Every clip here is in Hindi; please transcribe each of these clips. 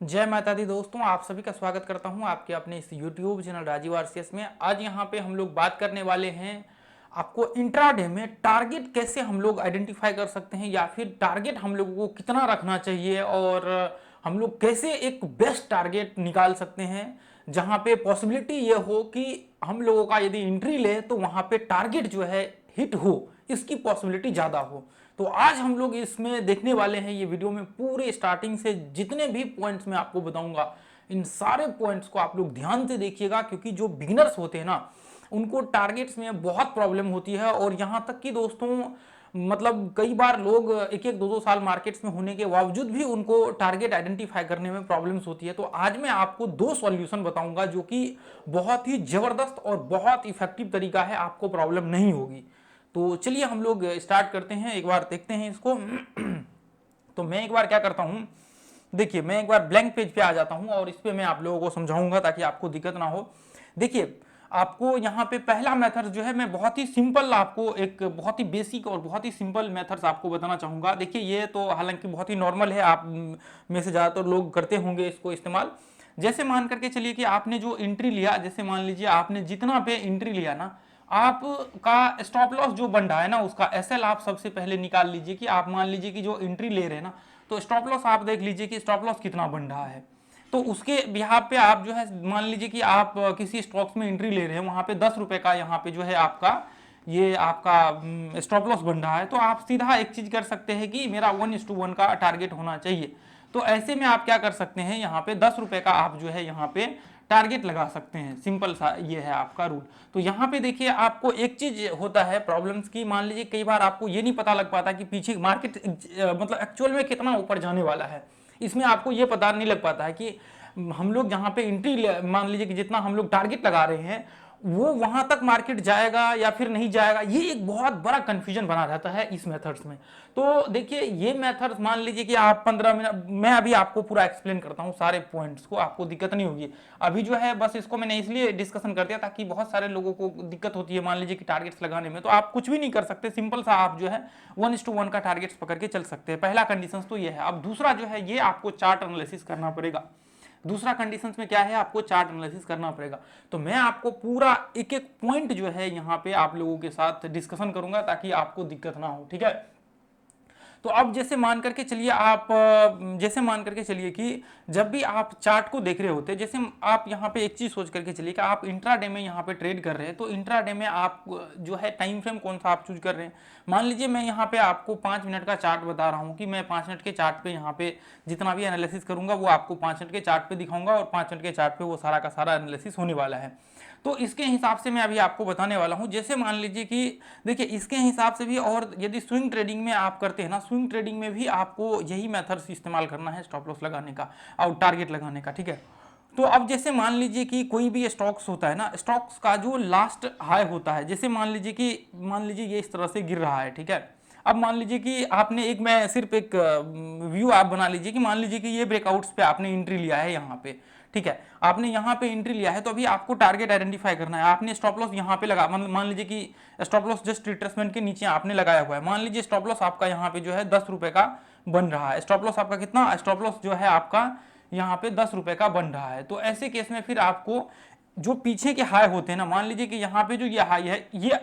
जय माता दी दोस्तों, आप सभी का स्वागत करता हूं आपके अपने इस YouTube चैनल राजीव आरसीएस में। आज यहां पे हम लोग बात करने वाले हैं आपको इंट्राडे में टारगेट कैसे हम लोग आइडेंटिफाई कर सकते हैं या फिर टारगेट हम लोगों को कितना रखना चाहिए और हम लोग कैसे एक बेस्ट टारगेट निकाल सकते हैं जहां पे पॉसिबिलिटी ये हो कि हम लोगों का यदि एंट्री ले तो वहां पे टारगेट जो है हिट हो, इसकी पॉसिबिलिटी ज़्यादा हो। तो आज हम लोग इसमें देखने वाले हैं ये वीडियो में पूरे स्टार्टिंग से जितने भी पॉइंट्स मैं आपको बताऊंगा, इन सारे पॉइंट्स को आप लोग ध्यान से देखिएगा, क्योंकि जो बिगिनर्स होते हैं ना उनको टारगेट्स में बहुत प्रॉब्लम होती है। और यहाँ तक कि दोस्तों मतलब कई बार लोग एक एक दो दो साल मार्केट्स में होने के बावजूद भी उनको टारगेट आइडेंटिफाई करने में प्रॉब्लम्स होती है। तो आज मैं आपको दो सॉल्यूशन बताऊंगा जो कि बहुत ही जबरदस्त और बहुत इफेक्टिव तरीका है, आपको प्रॉब्लम नहीं होगी। तो चलिए हम लोग स्टार्ट करते हैं, एक बार देखते हैं इसको। तो मैं एक बार क्या करता हूं, देखिए मैं एक बार ब्लैंक पेज पे आ जाता हूं और इस पे मैं आप लोगों को समझाऊंगा ताकि आपको दिक्कत ना हो। देखिए आपको यहाँ पे पहला मेथड जो है मैं बहुत ही सिंपल, आपको एक बहुत ही बेसिक और बहुत ही सिंपल मेथड्स आपको बताना चाहूंगा। देखिए ये तो हालांकि बहुत ही नॉर्मल है, आप में से ज़्यादातर लोग करते होंगे इसको इस्तेमाल। जैसे मान करके चलिए कि आपने जो एंट्री लिया, जैसे मान लीजिए आपने जितना पे एंट्री लिया ना, आपका स्टॉप लॉस जो बन रहा है ना उसका एसएल आप सबसे पहले निकाल लीजिए। कि आप मान लीजिए कि जो एंट्री ले रहे हैं ना, तो स्टॉप लॉस आप देख लीजिए कि स्टॉप लॉस कितना बन रहा है। तो उसके बिहार पे आप जो है मान लीजिए कि आप किसी स्टॉक्स में एंट्री ले रहे हैं, वहां पे 10 रुपए का यहाँ पे जो है आपका ये आपका स्टॉप लॉस बन रहा है। तो आप सीधा एक चीज कर सकते हैं कि मेरा 1:1 का टारगेट होना चाहिए। तो ऐसे में आप क्या कर सकते हैं, यहाँ पे 10 रुपए का आप जो है यहाँ पे टारगेट लगा सकते हैं। सिंपल सा ये है आपका रूल। तो यहाँ पे देखिए आपको एक चीज होता है प्रॉब्लम्स की, मान लीजिए कई बार आपको ये नहीं पता लग पाता कि पीछे मार्केट मतलब एक्चुअल में कितना ऊपर जाने वाला है। इसमें आपको ये पता नहीं लग पाता है कि हम लोग जहाँ पे एंट्री मान लीजिए कि जितना हम लोग टारगेट लगा रहे हैं वो वहां तक मार्केट जाएगा या फिर नहीं जाएगा, ये एक बहुत बड़ा कंफ्यूजन बना रहता है इस मेथड्स में। तो देखिए ये मेथड्स मान लीजिए कि आप 15 मिनट, मैं अभी आपको पूरा एक्सप्लेन करता हूँ सारे पॉइंट्स को, आपको दिक्कत नहीं होगी। अभी जो है बस इसको मैंने इसलिए डिस्कशन कर दिया ताकि बहुत सारे लोगों को दिक्कत होती है मान लीजिए कि टारगेट्स लगाने में, तो आप कुछ भी नहीं कर सकते, सिंपल सा आप जो है 1:1 का टारगेट्स पकड़ के चल सकते हैं। पहला कंडीशन तो ये है। अब दूसरा जो है ये आपको चार्ट एनालिसिस करना पड़ेगा। दूसरा कंडीशंस में क्या है, आपको चार्ट एनालिसिस करना पड़ेगा। तो मैं आपको पूरा एक एक पॉइंट जो है यहाँ पे आप लोगों के साथ डिस्कशन करूंगा ताकि आपको दिक्कत ना हो, ठीक है। तो अब जैसे मान करके चलिए आप जैसे मान करके चलिए कि जब भी आप चार्ट को देख रहे होते हैं, जैसे आप यहाँ पे एक चीज सोच करके चलिए कि आप इंट्राडे में यहाँ पे ट्रेड कर रहे हैं, तो इंट्राडे में आप जो है टाइम फ्रेम कौन सा आप चूज कर रहे हैं। मान लीजिए मैं यहाँ पे आपको 5 मिनट का चार्ट बता रहा हूँ कि मैं 5 मिनट के चार्ट पे यहाँ पे जितना भी एनालिसिस करूंगा वो आपको 5 मिनट के चार्ट पे दिखाऊंगा और 5 मिनट के चार्ट पे वो सारा का सारा एनालिसिस होने वाला है। तो इसके हिसाब से मैं अभी आपको बताने वाला हूं। जैसे मान लीजिए कि देखिए इसके हिसाब से भी, और यदि स्विंग ट्रेडिंग में आप करते हैं ना, स्विंग ट्रेडिंग में भी आपको यही मेथड्स इस्तेमाल करना है स्टॉप लॉस लगाने का और टारगेट लगाने का, ठीक है। तो अब जैसे मान लीजिए कि कोई भी स्टॉक्स होता है ना, स्टॉक्स का जो लास्ट हाई होता है, जैसे मान लीजिए ये इस तरह से गिर रहा है, ठीक है। अब मान लीजिए कि आपने एक, मैं सिर्फ एक व्यू आप बना लीजिए कि मान लीजिए कि ये ब्रेकआउट्स पे आपने एंट्री लिया है यहाँ पे, ठीक है। आपने यहाँ पे एंट्री लिया है तो अभी आपको टारगेट आइडेंटिफाई करना है। आपने स्टॉप लॉस यहाँ पे लगा, मान लीजिए कि स्टॉप लॉस जस्ट रिट्रेसमेंट के नीचे आपने लगाया हुआ है। मान लीजिए स्टॉप लॉस आपका यहाँ पे जो है 10 रुपए का बन रहा है। स्टॉप लॉस आपका कितना, स्टॉप लॉस जो है आपका यहाँ पे 10 रुपए का बन रहा है। तो ऐसे केस में फिर आपको जो पीछे के हाई होते हैं ना, मान लीजिए कि यहाँ पे जो ये हाई है, ये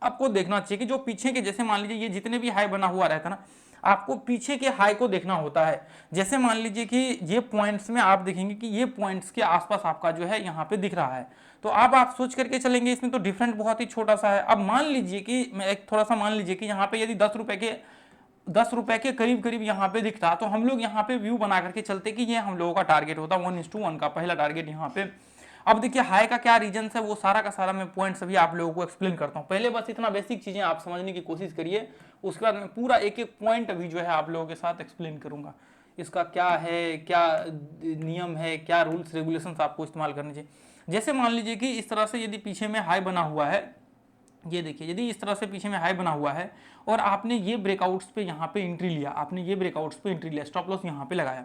आपको देखना चाहिए कि जो पीछे के, जैसे मान लीजिए ये जितने भी हाई बना हुआ रहता है ना, आपको पीछे के हाई को देखना होता है। जैसे मान लीजिए कि ये पॉइंट्स में आप देखेंगे कि ये पॉइंट्स के आसपास आपका जो है यहाँ पे दिख रहा है। तो अब आप सोच करके चलेंगे, इसमें तो डिफरेंट बहुत ही छोटा सा है। अब मान लीजिए कि मैं एक थोड़ा सा मान लीजिए कि यहाँ पे यदि 10 रुपए के करीब करीब यहाँ पे दिखता, तो हम लोग यहाँ पे व्यू बना करके चलते कि ये हम लोगों का टारगेट होता 1:1 का पहला टारगेट यहाँ पे। अब देखिए हाई का क्या रीजन है, वो सारा का सारा मैं पॉइंट्स अभी आप लोगों को एक्सप्लेन करता हूँ। पहले बस इतना बेसिक चीजें आप समझने की कोशिश करिए, उसके बाद मैं पूरा एक एक पॉइंट अभी जो है आप लोगों के साथ एक्सप्लेन करूंगा। इसका क्या है, क्या नियम है, क्या रूल्स रेगुलेशंस आपको इस्तेमाल करने चाहिए। जैसे मान लीजिए कि इस तरह से यदि पीछे में हाई बना हुआ है, ये देखिए यदि इस तरह से पीछे में हाई बना हुआ है और आपने ये ब्रेकआउट्स पे यहाँ पे एंट्री लिया, आपने ये ब्रेकआउट्स पे एंट्री लिया, स्टॉप लॉस यहाँ पे लगाया।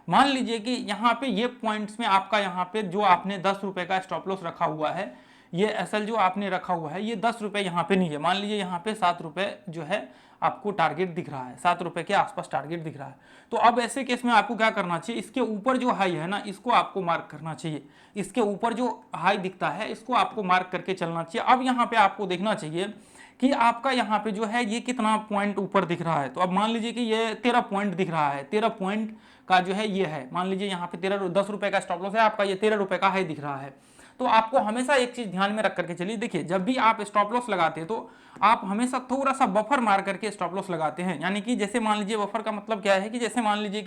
मान लीजिए कि यहाँ पे ये पॉइंट्स में आपका यहाँ पे जो आपने 10 रुपए का स्टॉप लॉस रखा हुआ है, ये एसएल जो आपने रखा हुआ है, ये 10 रुपए यहाँ पे नहीं है। मान लीजिए यहाँ पे 7 रुपए जो है आपको टारगेट दिख रहा है, 7 रुपए के आसपास टारगेट दिख रहा है। तो अब ऐसे केस में आपको क्या करना चाहिए, इसके ऊपर जो हाई है ना इसको आपको मार्क करना चाहिए, इसके ऊपर जो हाई दिखता है इसको आपको मार्क करके चलना चाहिए। अब यहाँ पे आपको देखना चाहिए कि आपका यहाँ पे जो है ये कितना पॉइंट ऊपर दिख रहा है। तो अब मान लीजिए कि ये 13 पॉइंट दिख रहा है, 13 पॉइंट का जो है ये है, मान लीजिए यहाँ पे 10 रुपए का स्टॉप लॉस है आपका, ये 13 रुपए का हाई दिख रहा है। तो आपको हमेशा एक चीज ध्यान में रख करके चलिए, देखिए जब भी आप स्टॉप लॉस लगाते हैं तो आप हमेशा थोड़ा सा बफर मार करके स्टॉप लॉस लगाते हैं। यानी कि जैसे मान लीजिए बफर का मतलब क्या है कि जैसे मान लीजिए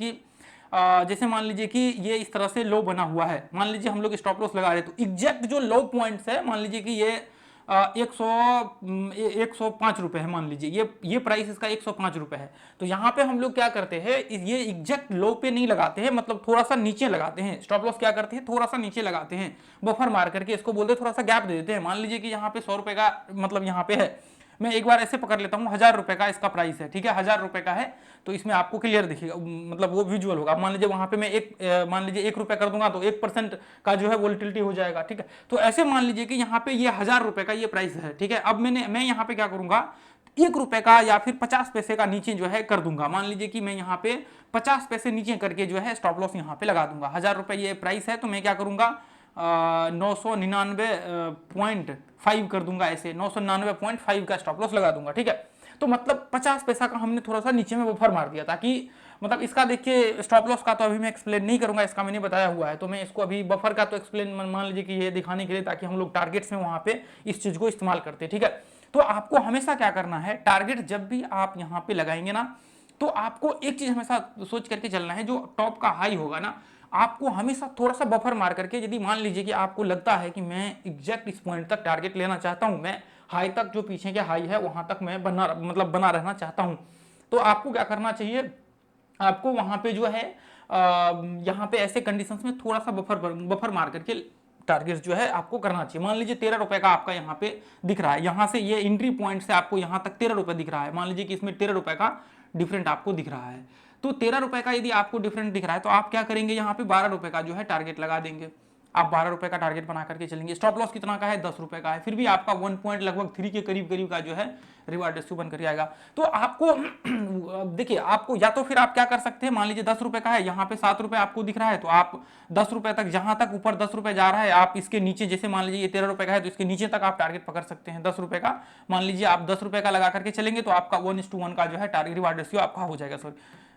कि ये इस तरह से लो बना हुआ है, मान लीजिए हम लोग स्टॉप लॉस लगा रहे हैं तो एग्जैक्ट जो लो पॉइंट्स है, मान लीजिए कि ये 105 रुपए है, मान लीजिए ये प्राइस इसका 105 रुपए है। तो यहाँ पे हम लोग क्या करते हैं, ये एग्जैक्ट लो पे नहीं लगाते हैं, मतलब थोड़ा सा नीचे लगाते हैं। स्टॉप लॉस क्या करते हैं, थोड़ा सा नीचे लगाते हैं बफर मार करके, इसको बोलते हैं थोड़ा सा गैप दे देते हैं। मान लीजिए कि यहाँ पे 100 रुपए का मतलब यहाँ पे है, मैं एक बार ऐसे पकड़ लेता हूँ, 1000 रुपए का इसका प्राइस है, ठीक है, 1000 रुपए का है। तो इसमें आपको क्लियर दिखेगा, मतलब वो विजुअल होगा। मान लीजिए वहां पे मैं मान लीजिए 1 रुपए कर दूंगा तो 1% का जो है वोलेटिलिटी हो जाएगा, ठीक है। तो ऐसे मान लीजिए कि यहाँ पे ये 1000 रुपए का ये प्राइस है, ठीक है। अब मैं यहाँ पे क्या करूंगा, 1 रुपए का या फिर 50 पैसे का नीचे जो है कर दूंगा। मान लीजिए कि मैं यहाँ पे 50 पैसे नीचे करके जो है स्टॉप लॉस यहाँ पे लगा दूंगा। 1000 रुपए ये प्राइस है तो मैं क्या करूंगा, 999.5 कर दूंगा, ऐसे 999.5 का स्टॉप लॉस लगा दूंगा, ठीक है। तो मतलब 50 पैसा का हमने थोड़ा सा नीचे में बफर मार दिया, ताकि मतलब इसका देखिए स्टॉप लॉस का तो अभी मैं एक्सप्लेन नहीं करूंगा, इसका मैंने बताया हुआ है। तो मैं इसको अभी बफर का तो एक्सप्लेन मान लीजिए कि ये दिखाने के लिए, ताकि हम लोग टारगेट्स में वहां पे इस चीज को इस्तेमाल करते हैं, ठीक है। तो आपको हमेशा क्या करना है, टारगेट जब भी आप यहाँ पे लगाएंगे ना, तो आपको एक चीज हमेशा सोच करके चलना है, जो टॉप का हाई होगा ना, आपको हमेशा थोड़ा सा बफर मार करके, यदि मान लीजिए कि आपको लगता है कि मैं एग्जैक्ट इस पॉइंट तक टारगेट लेना चाहता हूं, मैं हाई तक जो पीछे के हाई है वहां तक मैं बना रहना चाहता हूं, तो आपको क्या करना चाहिए, आपको वहां पे जो है यहाँ पे ऐसे कंडीशंस में थोड़ा सा बफर मार करके टारगेट जो है आपको करना चाहिए। मान लीजिए 13 रुपए का आपका यहाँ पे दिख रहा है, यहाँ से ये एंट्री पॉइंट से आपको यहाँ तक 13 रुपए दिख रहा है। मान लीजिए कि इसमें 13 रुपए का डिफरेंट आपको दिख रहा है। तो 13 रुपए का यदि आपको डिफरेंट दिख रहा है तो आप क्या करेंगे, यहाँ पे 12 रुपए का जो है टारगेट लगा देंगे। आप 12 रुपए का टारगेट बना करके चलेंगे। स्टॉप लॉस कितना का है, 10 रुपए का है, फिर भी आपका 1 पॉइंट लगभग 3 के करीब का जो है रिवार्ड रेशियो बन कर आएगा। तो आपको देखिए, आपको या तो फिर आप क्या कर सकते हैं, मान लीजिए 10 रुपए का है, यहाँ पे 7 रुपए आपको दिख रहा है, तो आप 10 रुपए तक, जहां तक ऊपर 10 रुपए जा रहा है, आप इसके नीचे, जैसे मान लीजिए ये 13 रुपए का है तो इसके नीचे तक आप टारगेट पकड़ सकते हैं 10 रुपए का। मान लीजिए आप 10 रुपए का लगा करके चलेंगे तो आपका 1:1 का जो है टारगेट रिवार्ड रेशियो आपका हो जाएगा, सॉरी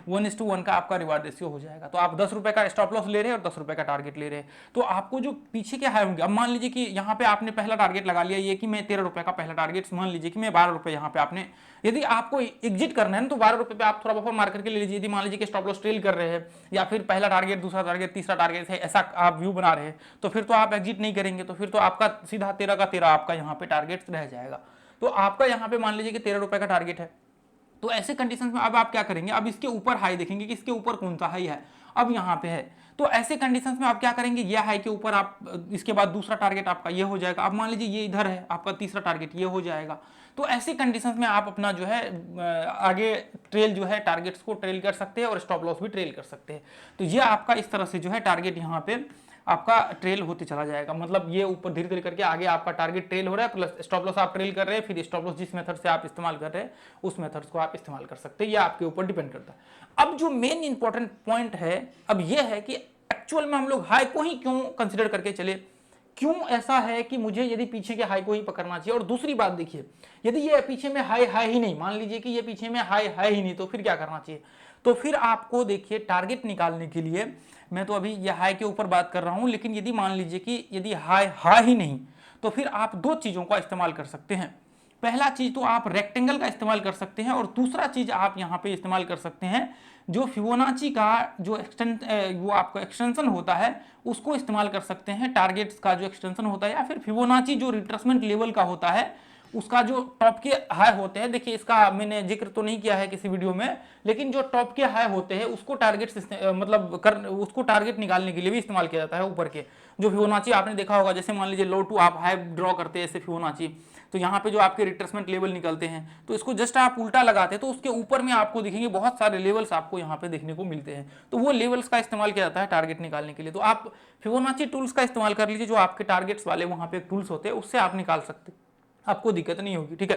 1:1 का आपका रिवार्ड रेशियो हो जाएगा। तो आप 10 रुपए का स्टॉप लॉस ले रहे हैं और 10 रुपए का टारगेट ले रहे हैं, तो आपको जो पीछे के हाई होंगे, अब मान लीजिए कि यहाँ पे आपने पहला टारगेट लगा लिया ये कि मैं 13 रुपए का पहला टारगेट, मान लीजिए कि मैं 12 रुपए यहाँ पे आपने, यदि आपको एग्जिट करना है तो 12 रुपए पे आप थोड़ा बफर मार करके ले लीजिए। यदि मान लीजिए कि स्टॉप लॉस ट्रेल कर रहे हैं, या फिर पहला टारगेट, दूसरा टारगेट, तीसरा टारगेट है, ऐसा आप व्यू बना रहे हैं, तो फिर तो आप एग्जिट नहीं करेंगे, तो फिर तो आपका सीधा 13 का 13 आपका यहाँ पे टारगेट रह जाएगा। तो आपका यहाँ पे मान लीजिए कि 13 रुपए का टारगेट है, तो ऐसे कंडीशंस में अब आप क्या करेंगे, अब इसके ऊपर हाई देखेंगे कि इसके ऊपर कौन सा हाई है, अब यहाँ पे है, तो ऐसे कंडीशंस में आप क्या करेंगे, ये हाई के ऊपर आप, इसके बाद दूसरा टारगेट आपका ये हो जाएगा। अब मान लीजिए ये इधर है, आपका तीसरा टारगेट ये हो जाएगा। तो ऐसे कंडीशंस में आप अपना जो है आगे ट्रेल जो है टारगेट्स को ट्रेल कर सकते हैं और स्टॉप लॉस भी ट्रेल कर सकते हैं। तो ये आपका इस तरह से जो है टारगेट यहाँ पे आपका ट्रेल होते चला जाएगा, मतलब ये ऊपर धीरे धीरे करके आगे आपका टारगेट ट्रेल हो रहा है, प्लस स्टॉप लॉस आप ट्रेल कर रहे हैं, फिर स्टॉप लॉस जिस मेथड से आप इस्तेमाल कर रहे हैं उस मेथड को आप इस्तेमाल कर सकते हैं, ये आपके ऊपर डिपेंड करता है। अब जो मेन इंपॉर्टेंट पॉइंट है अब ये है कि एक्चुअल में हम लोग हाई को ही क्यों कंसिडर करके चले, क्यों ऐसा है कि मुझे यदि पीछे के हाई को ही पकड़ना चाहिए। और दूसरी बात देखिए, यदि ये पीछे में हाई ही नहीं, मान लीजिए कि ये पीछे में हाई ही नहीं, तो फिर क्या करना चाहिए, तो फिर आपको देखिए टारगेट निकालने के लिए, मैं तो अभी ये हाई के ऊपर बात कर रहा हूं, लेकिन यदि मान लीजिए कि यदि हाई ही नहीं, तो फिर आप दो चीजों का इस्तेमाल कर सकते हैं। पहला चीज तो आप रेक्टेंगल का इस्तेमाल कर सकते हैं, और दूसरा चीज आप यहां पे इस्तेमाल कर सकते हैं जो फिबोनाची का जो वो आपका एक्सटेंशन होता है उसको इस्तेमाल कर सकते हैं। टारगेट्स का जो एक्सटेंशन होता है, या फिर फिबोनाची जो रिट्रेसमेंट लेवल का होता है उसका जो टॉप के हाई होते हैं, देखिए इसका मैंने जिक्र तो नहीं किया है किसी वीडियो में, लेकिन जो टॉप के हाई होते हैं उसको उसको टारगेट निकालने के लिए भी इस्तेमाल किया जाता है। ऊपर के जो फिबोनाची आपने देखा होगा, जैसे मान लीजिए लो टू आप हाई ड्रॉ करते हैं ऐसे फिबोनाची, तो यहाँ पे जो आपके रिट्रेसमेंट लेवल निकलते हैं, तो इसको जस्ट आप उल्टा लगाते हैं तो उसके ऊपर में आपको दिखेंगे बहुत सारे लेवल्स आपको यहाँ पे देखने को मिलते हैं, तो वो लेवल्स का इस्तेमाल किया जाता है टारगेट निकालने के लिए। तो आप फिबोनाची टूल्स का इस्तेमाल कर लीजिए, जो आपके टारगेट्स वाले वहाँ पे टूल्स होते हैं उससे आप निकाल सकते हैं, आपको दिक्कत नहीं होगी, ठीक है।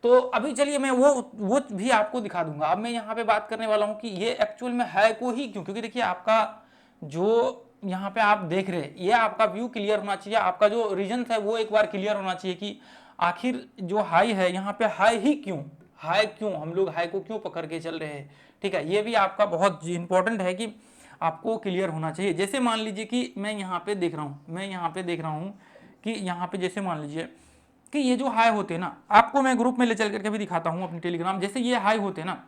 तो अभी चलिए मैं वो भी आपको दिखा दूंगा। अब मैं यहाँ पे बात करने वाला हूँ कि ये एक्चुअल में है को ही क्यों, क्योंकि देखिए आपका जो यहाँ पे आप देख रहे हैं ये आपका व्यू क्लियर होना चाहिए, आपका जो रीजन है वो एक बार क्लियर होना चाहिए कि आखिर जो हाई है यहाँ पे हाई ही क्यों, हाई क्यों, हम लोग हाई को क्यों पकड़ के चल रहे हैं। ठीक है, ये भी आपका बहुत इंपॉर्टेंट है कि आपको क्लियर होना चाहिए। जैसे मान लीजिए कि मैं यहाँ पे देख रहा हूँ, मैं यहाँ पे देख रहा हूँ कि यहाँ पे जैसे मान लीजिए कि ये जो हाई होते हैं ना, आपको मैं ग्रुप में ले चल करके भी दिखाता हूँ अपने टेलीग्राम, जैसे ये हाई होते हैं ना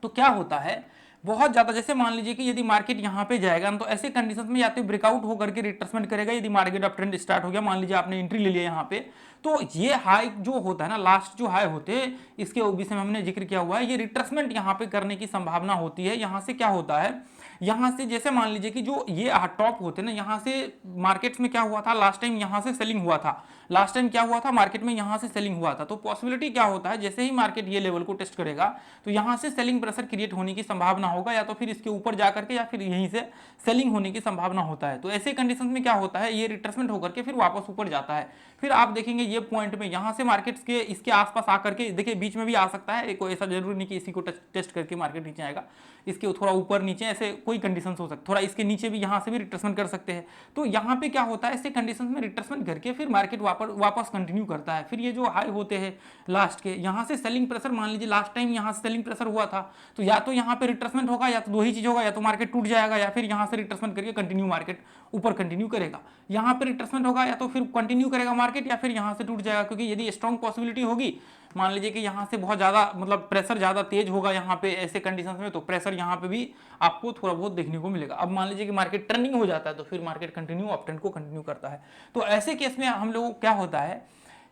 तो क्या होता है बहुत ज्यादा, जैसे मान लीजिए कि यदि मार्केट यहाँ पे जाएगा तो ऐसे कंडीशन में या तो ब्रेकआउट होकर के रिट्रेसमेंट करेगा, यदि मार्केट अप ट्रेंड स्टार्ट हो गया, मान लीजिए आपने एंट्री ले लिया यहाँ पे, तो ये हाई जो होता है ना, लास्ट जो हाई होते हैं इसके विषय में हमने जिक्र किया हुआ है, ये रिट्रेसमेंट यहाँ पे करने की संभावना होती है। यहाँ से क्या होता है, यहाँ से जैसे मान लीजिए कि जो ये टॉप होते हैं ना, यहाँ से मार्केट्स में क्या हुआ था लास्ट टाइम, यहाँ से सेलिंग हुआ था, लास्ट टाइम क्या हुआ था मार्केट में यहाँ से सेलिंग हुआ था। तो पॉसिबिलिटी क्या होता है, जैसे ही मार्केट ये लेवल को टेस्ट करेगा तो यहाँ से सेलिंग प्रेशर क्रिएट होने की संभावना होगा, या तो फिर इसके ऊपर जाकर के या फिर यहीं से सेलिंग होने की संभावना होता है। तो ऐसे कंडीशन में क्या होता है, ये रिट्रेसमेंट होकर के फिर वापस ऊपर जाता है। फिर आप देखेंगे ये पॉइंट में यहाँ से मार्केट्स के इसके आसपास आकर के, देखिए बीच में भी आ सकता है, कोई ऐसा जरूरी नहीं कि इसी को टेस्ट करके मार्केट नीचे आएगा, इसके थोड़ा ऊपर नीचे ऐसे कोई कंडीशन हो सकता है, थोड़ा इसके नीचे भी यहाँ से भी रिट्रेसमेंट कर सकते हैं। तो यहाँ पे क्या होता है, ऐसे कंडीशन में रिट्रेसमेंट करके फिर मार्केट वापस कंटिन्यू करता है। फिर ये जो हाई होते हैं लास्ट के, यहाँ से सेलिंग प्रेशर, मान लीजिए लास्ट टाइम यहाँ से सेलिंग प्रेशर हुआ था, तो या तो यहाँ पे रिट्रेसमेंट होगा, या तो दो ही चीज होगा, या तो मार्केट टूट जाएगा, या फिर यहाँ से रिट्रेसमेंट करके कंटिन्यू मार्केट ऊपर कंटिन्यू करेगा। यहाँ पे रिट्रेसमेंट होगा, या तो फिर कंटिन्यू करेगा मार्केट, या फिर यहाँ से टूट जाएगा। क्योंकि यदि स्ट्रॉन्ग पॉसिबिलिटी होगी, मान लीजिए कि यहाँ से बहुत ज्यादा मतलब प्रेशर ज्यादा तेज होगा यहाँ पे ऐसे कंडीशंस में, तो प्रेशर यहाँ पे भी आपको थोड़ा बहुत देखने को मिलेगा। अब मान लीजिए कि मार्केट टर्निंग हो जाता है तो फिर मार्केट कंटिन्यू अप ट्रेंड को कंटिन्यू करता है। तो ऐसे केस में हम लोगों को क्या होता है,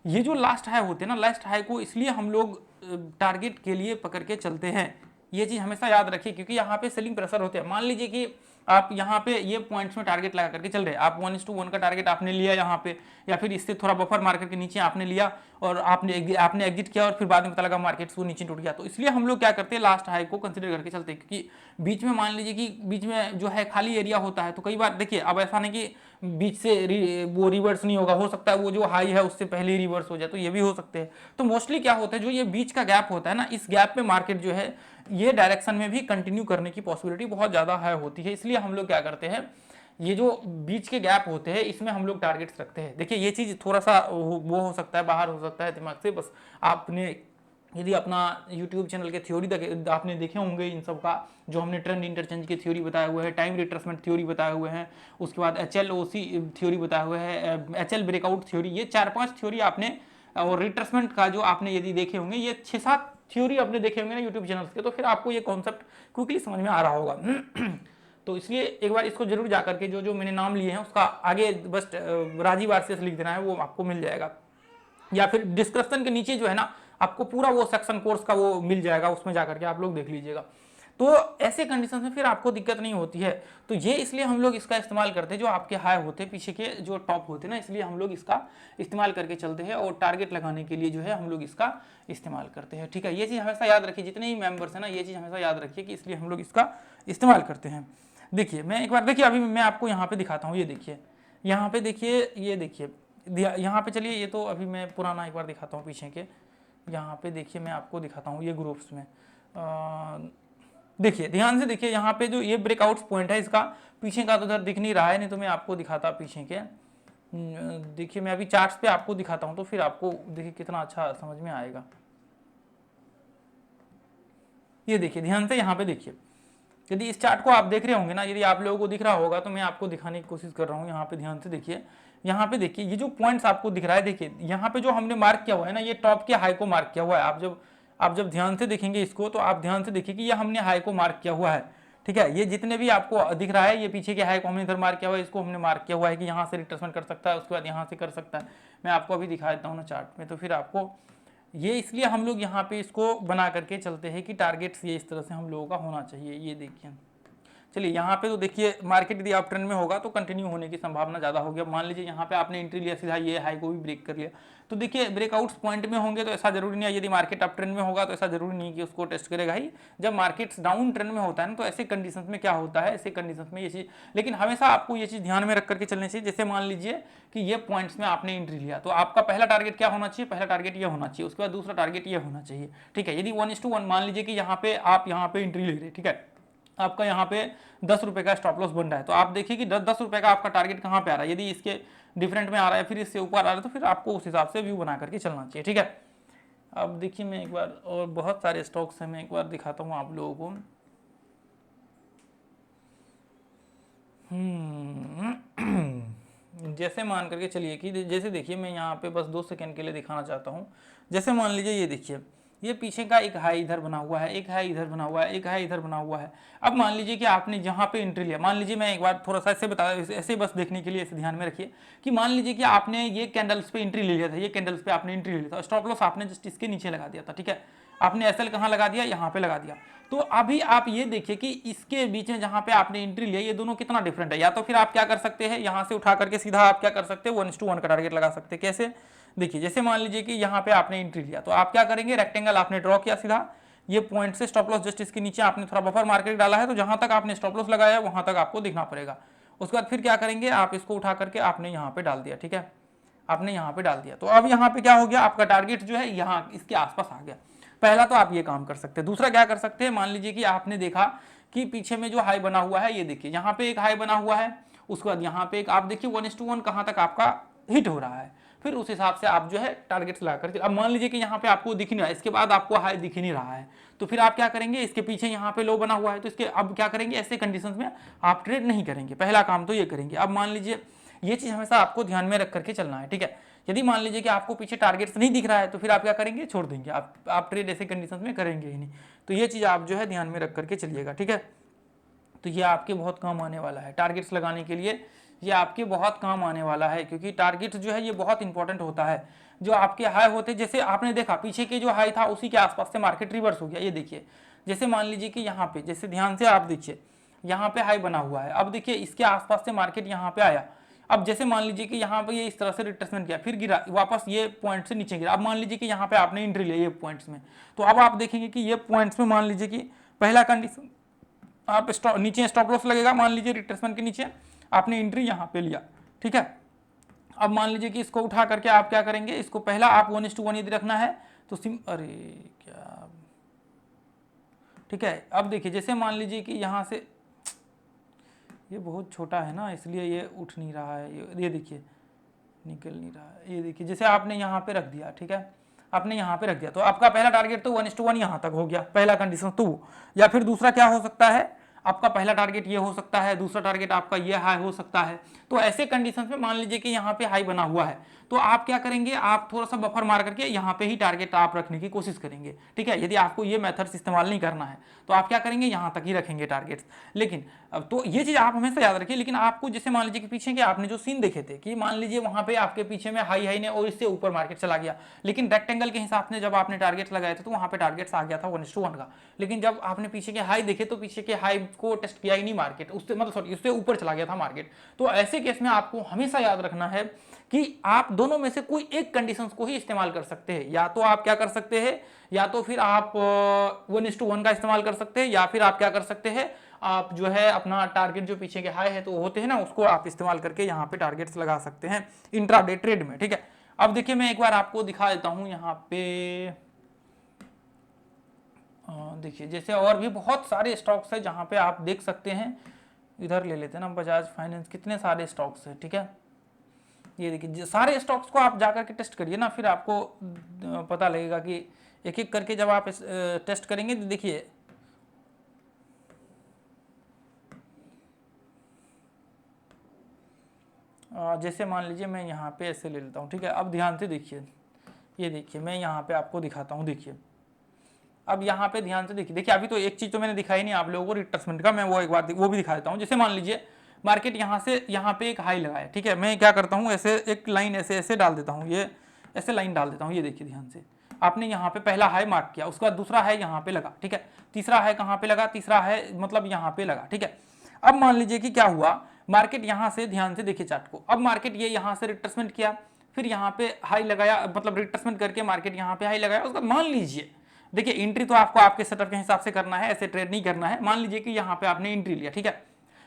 ये जो लास्ट हाई होते हैं ना, लास्ट हाई को इसलिए हम लोग टारगेट के लिए पकड़ के चलते हैं, ये चीज हमेशा याद रखिए, क्योंकि यहाँ पे सेलिंग प्रेशर होते हैं। मान लीजिए कि आप यहाँ पे ये पॉइंट्स में टारगेट लगा करके चल रहे हैं, आप 1:1 का टारगेट आपने लिया यहाँ पे, या फिर इससे थोड़ा बफर मार्केट के नीचे आपने लिया और आपने एग्जिट किया, और फिर बाद में पता लगा मार्केट वो नीचे टूट गया। तो इसलिए हम लोग क्या करते हैं, लास्ट हाई को कंसिडर करके चलते हैं, क्योंकि बीच में मान लीजिए कि बीच में जो है खाली एरिया होता है, तो कई बार देखिए अब ऐसा नहीं कि बीच से वो रिवर्स नहीं होगा, हो सकता है वो जो हाई है उससे पहले ही रिवर्स हो जाए, तो ये भी हो सकते हैं। तो मोस्टली क्या होता है, जो ये बीच का गैप होता है ना, इस गैप में मार्केट जो है ये डायरेक्शन में भी कंटिन्यू करने की पॉसिबिलिटी बहुत ज्यादा हाई होती है। इसलिए हम लोग क्या करते हैं, ये जो बीच के गैप होते हैं इसमें हम लोग टारगेट्स रखते हैं। देखिए ये चीज थोड़ा सा वो हो सकता है, बाहर हो सकता है दिमाग से, बस आपने यदि अपना YouTube चैनल के थ्योरी तक आपने देखे होंगे इन सब का, जो हमने ट्रेंड इंटरचेंज की थ्योरी बताए हुए हैं, टाइम रिट्रेसमेंट थ्योरी बताए हुए हैं, उसके बाद HLOC थ्योरी बताए हुए हैं, HL ब्रेकआउट थ्योरी, ये 4-5 थ्योरी आपने, और रिट्रेसमेंट का जो आपने यदि देखे होंगे, ये 6-7 थ्योरी आपने देखे होंगे ना यूट्यूब चैनल के, तो फिर आपको ये कॉन्सेप्ट क्विकली समझ में आ रहा होगा। तो इसलिए एक बार इसको जरूर जाकर के जो जो मैंने नाम लिए हैं उसका आगे बस राजीव आरसीएस लिख देना है, वो आपको मिल जाएगा, या फिर डिस्क्रिप्शन के नीचे जो है ना आपको पूरा वो सेक्शन कोर्स का वो मिल जाएगा, उसमें जाकर के आप लोग देख लीजिएगा। तो ऐसे कंडीशन में फिर आपको दिक्कत नहीं होती है। तो ये इसलिए हम लोग इसका इस्तेमाल करते हैं, जो आपके हाई होते हैं पीछे के जो टॉप होते हैं ना, इसलिए हम लोग इसका इस्तेमाल करके चलते हैं, और टारगेट लगाने के लिए जो है हम लोग इसका इस्तेमाल करते हैं। ठीक है, ये चीज़ हमेशा याद रखिए, जितने ही मेंबर्स हैं ना, ये चीज़ हमेशा याद रखिए कि इसलिए हम लोग इसका इस्तेमाल करते हैं। देखिए मैं एक बार, देखिए अभी मैं आपको यहाँ पे दिखाता हूँ, ये देखिए यहाँ पे, देखिए ये देखिए यहाँ पे, चलिए ये तो अभी मैं पुराना एक बार दिखाता हूँ पीछे के, यहाँ पे देखिए मैं आपको दिखाता हूँ ये ग्रुप्स में, देखिए ध्यान से देखिए, यहाँ पे जो ये ब्रेकआउट पॉइंट है इसका पीछे का तो उधर दिख नहीं रहा है, नहीं तो मैं आपको दिखाता पीछे के। देखिए मैं अभी चार्ट्स पे आपको दिखाता हूँ, तो फिर आपको देखिए कितना अच्छा समझ में आएगा। ये देखिए ध्यान से, यहाँ पे देखिए, यदि इस चार्ट को आप देख रहे होंगे ना, यदि आप लोगों को दिख रहा होगा तो मैं आपको दिखाने की कोशिश कर रहा हूँ। यहाँ पे ध्यान से देखिए, यहाँ पे देखिए ये जो पॉइंट्स आपको दिख रहा है, देखिए यहाँ पे जो हमने मार्क किया हुआ है ना, ये टॉप के हाई को मार्क किया हुआ है। आप जब ध्यान से देखेंगे इसको, तो आप ध्यान से देखिए कि ये हमने हाई को मार्क किया हुआ है। ठीक है, ये जितने भी आपको दिख रहा है, ये पीछे के हाई को हमने इधर मार्क किया हुआ है, इसको हमने मार्क किया हुआ है कि यहाँ से रिट्रेसमेंट कर सकता है, उसके बाद यहाँ से कर सकता है। मैं आपको अभी दिखा देता हूँ ना चार्ट में, तो फिर आपको ये, इसलिए हम लोग यहाँ पे इसको बना करके चलते हैं कि टारगेट्स ये इस तरह से हम लोगों का होना चाहिए। ये देखिए, चलिए यहाँ पे तो देखिए मार्केट यदि अप ट्रेंड में होगा तो कंटिन्यू होने की संभावना ज़्यादा होगी। अब मान लीजिए यहाँ पे आपने एंट्री लिया सीधा, ये हाई को भी ब्रेक कर लिया, तो देखिए ब्रेकआउट्स पॉइंट में होंगे तो ऐसा जरूरी नहीं है, यदि मार्केट अप ट्रेंड में होगा तो ऐसा जरूरी नहीं कि उसको टेस्ट करेगा ही। जब मार्केट डाउन ट्रेंड में होता है ना, तो ऐसे कंडीशन में क्या होता है, ऐसे कंडीशन में ये चीज़, लेकिन हमेशा आपको ये चीज़ ध्यान में रख करके चलनी चाहिए। जैसे मान लीजिए कि ये पॉइंट्स में आपने एंट्री लिया, तो आपका पहला टारगेट क्या होना चाहिए, पहला टारगेट ये होना चाहिए, उसके बाद दूसरा टारगेट ये होना चाहिए, ठीक है। यदि 1:1 मान लीजिए कि यहाँ पे आप यहाँ पे एंट्री ले रहे, ठीक है, आपका यहाँ पे 10 रुपए का स्टॉप लॉस बन रहा है, तो आप देखिए कि 10 रुपए का आपका टारगेट कहाँ पे आ रहा है। यदि इसके डिफरेंट में आ रहा है, फिर इससे ऊपर आ रहा है, तो फिर आपको उस हिसाब से व्यू बना करके चलना चाहिए, ठीक है। अब देखिए मैं एक बार, और बहुत सारे स्टॉक्स हैं, मैं एक बार दिखाता हूँ आप लोगों को। जैसे मान करके चलिए कि जैसे देखिए मैं यहाँ पे बस 2 सेकंड के लिए दिखाना चाहता हूँ। जैसे मान लीजिए ये देखिए, ये पीछे का एक हाई इधर बना हुआ है, एक हाई इधर बना हुआ है, एक हाई इधर बना हुआ है। अब मान लीजिए कि आपने जहाँ पे एंट्री लिया, मान लीजिए मैं एक बार थोड़ा सा ऐसे बता, ऐसे बस देखने के लिए ऐसे ध्यान में रखिए कि मान लीजिए कि आपने ये कैंडल्स पे एंट्री ले लिया था, ये कैंडल्स पे आपने एंट्री ले लिया था, स्टॉप लॉस आपने जस्ट इसके नीचे लगा दिया था, ठीक है। आपने एसएल कहाँ लगा दिया, यहाँ पे लगा दिया। तो अभी आप ये देखिए कि इसके बीच में जहां पे आपने एंट्री लिया, ये दोनों कितना डिफरेंट है। या तो फिर आप क्या कर सकते हैं, यहां से उठा करके सीधा आप क्या कर सकते हैं, 1:1 का टारगेट लगा सकते हैं। कैसे, देखिए जैसे मान लीजिए कि यहाँ पे आपने एंट्री लिया, तो आप क्या करेंगे, रेक्टेंगल आपने ड्रॉ किया सीधा, ये पॉइंट से स्टॉप लॉस जस्ट इसके नीचे आपने थोड़ा बफर मार्केट डाला है, तो जहां तक आपने स्टॉप लॉस लगाया वहां तक आपको दिखना पड़ेगा। उसके बाद फिर क्या करेंगे, आप इसको उठा करके आपने यहाँ पे डाल दिया, ठीक है, आपने यहाँ पे डाल दिया। तो अब यहाँ पे क्या हो गया, आपका टारगेट जो है यहाँ इसके आसपास आ गया। पहला तो आप ये काम कर सकते हैं। दूसरा क्या कर सकते हैं, मान लीजिए कि आपने देखा कि पीछे में जो हाई बना हुआ है, ये देखिए यहाँ पे एक हाई बना हुआ है, उसके बाद यहाँ पे एक, आप देखिए 1:1 कहाँ तक आपका हिट हो रहा है, फिर उस हिसाब से आप जो है टारगेट लगा कर। अब मान लीजिए कि यहाँ पे आपको दिख नहीं रहा है, इसके बाद आपको हाई दिख नहीं रहा है, तो फिर आप क्या करेंगे, इसके पीछे यहाँ पे लो बना हुआ है, तो इसके अब क्या करेंगे, ऐसे कंडीशंस में आप ट्रेड नहीं करेंगे। पहला काम तो ये करेंगे। अब मान लीजिए ये चीज हमेशा आपको ध्यान में रख करके चलना है, ठीक है। यदि मान लीजिए कि आपको पीछे टारगेट्स नहीं दिख रहा है, तो फिर आप क्या करेंगे, छोड़ देंगे, आप ट्रेड ऐसे कंडीशंस में करेंगे ही नहीं। तो ये चीज़ आप जो है ध्यान में रख करके चलिएगा, ठीक है। तो ये आपके बहुत काम आने वाला है, टारगेट्स लगाने के लिए ये आपके बहुत काम आने वाला है, क्योंकि टारगेट जो है ये बहुत इंपॉर्टेंट होता है। जो आपके हाई होते, जैसे आपने देखा पीछे के जो हाई था उसी के आसपास से मार्केट रिवर्स हो गया। ये देखिए, जैसे मान लीजिए कि यहाँ पे, जैसे ध्यान से आप देखिए, यहाँ पे हाई बना हुआ है, अब देखिए इसके आसपास से मार्केट यहाँ पे आया। अब जैसे मान लीजिए कि यहाँ पे ये इस तरह से रिट्रेसमेंट किया, फिर गिरा वापस, ये पॉइंट से नीचे गिरा। अब मान लीजिए कि यहाँ पे आपने एंट्री लिया ये पॉइंट्स में, तो अब आप देखेंगे कि ये पॉइंट्स में मान लीजिए कि पहला कंडीशन, आप नीचे स्टॉप लॉस लगेगा, मान लीजिए रिट्रेसमेंट के नीचे आपने एंट्री यहाँ पे लिया, ठीक है। अब मान लीजिए कि इसको उठा करके आप क्या करेंगे, इसको पहला आप 1:1 यदि रखना है तो अरे क्या, ठीक है। अब देखिए जैसे मान लीजिए कि यहाँ से ये बहुत छोटा है ना, इसलिए ये उठ नहीं रहा है, ये देखिए निकल नहीं रहा है। ये देखिए जैसे आपने यहाँ पे रख दिया, ठीक है, आपने यहाँ पे रख दिया, तो आपका पहला टारगेट तो 1:1 यहाँ तक हो गया, पहला कंडीशन तो। या फिर दूसरा क्या हो सकता है, आपका पहला टारगेट ये हो सकता है, दूसरा टारगेट आपका ये हाई हो सकता है। तो ऐसे कंडीशंस में मान लीजिए कि यहाँ पे हाई बना हुआ है, तो आप क्या करेंगे, आप थोड़ा सा बफर मार करके यहाँ पे ही टारगेट आप रखने की कोशिश करेंगे, ठीक है। यदि आपको ये मेथड्स इस्तेमाल नहीं करना है तो आप क्या करेंगे, यहाँ तक ही रखेंगे टारगेट्स। लेकिन अब तो ये चीज़ आप हमेशा याद रखिए। लेकिन आपको जैसे मान लीजिए कि पीछे के आपने जो सीन देखे थे कि मान लीजिए वहाँ पे आपके पीछे में हाई ने और इससे ऊपर मार्केट चला गया, लेकिन रेक्टेंगल के हिसाब से जब आपने टारगेट्स लगाए थे तो वहाँ पे टारगेट्स आ गया था 1:1 का। लेकिन जब आपने पीछे के हाई देखे तो पीछे के हाई को टेस्ट किया ही नहीं मार्केट, उससे मतलब सॉरी उससे ऊपर चला गया था मार्केट। तो ऐसे केस में आपको हमेशा याद रखना है कि आप दोनों में से कोई एक कंडीशंस को ही इस्तेमाल कर सकते हैं। या तो आप क्या कर सकते हैं, या तो फिर आप 1:1 का इस्तेमाल कर सकते हैं, या फिर आप क्या कर सकते हैं, आप जो है अपना टारगेट जो पीछे के हाई है तो होते हैं ना, उसको आप इस्तेमाल करके यहाँ पे टारगेट्स लगा सकते हैं इंट्राडे ट्रेड में, ठीक है। अब देखिए मैं एक बार आपको दिखा देता हूँ यहाँ पे, देखिए जैसे और भी बहुत सारे स्टॉक्स है जहाँ पे आप देख सकते हैं। इधर ले लेते हैं ना, बजाज फाइनेंस, कितने सारे स्टॉक्स है, ठीक है। ये देखिए सारे स्टॉक्स को आप जाकर के टेस्ट करिए ना, फिर आपको पता लगेगा कि एक एक करके जब आप टेस्ट करेंगे तो देखिए जैसे मान लीजिए मैं यहाँ पे ऐसे ले लेता हूँ, ठीक है। अब ध्यान से देखिए, ये देखिए मैं यहाँ पे आपको दिखाता हूँ, देखिए अब यहाँ पे ध्यान से देखिए अभी तो एक चीज़ तो मैंने दिखाई नहीं आप लोगों को रिट्रेसमेंट का, मैं वो एक बार वो भी दिखा देता हूँ। जैसे मान लीजिए मार्केट यहाँ से यहाँ पे एक हाई लगाया, ठीक है, मैं क्या करता हूँ ऐसे एक लाइन ऐसे ऐसे डाल देता हूँ, ये ऐसे लाइन डाल देता हूँ। ये देखिए ध्यान से, आपने यहाँ पे पहला हाई मार्क किया, उसके बाद दूसरा हाई यहाँ पे लगा, ठीक है, तीसरा हाई कहाँ पे लगा, तीसरा हाई मतलब यहाँ पे लगा, ठीक है। अब मान लीजिए कि क्या हुआ, मार्केट यहां से, ध्यान से देखिए चार्ट को, अब मार्केट ये यहां से रिट्रेसमेंट किया, फिर यहां पे हाई लगाया, मतलब रिट्रेसमेंट करके मार्केट यहां पे हाई लगाया, उसका मान लीजिए, देखिए एंट्री तो आपको आपके सेटअप के हिसाब से करना है, ऐसे ट्रेड नहीं करना है। मान लीजिए कि यहां पे आपने एंट्री लिया, ठीक है,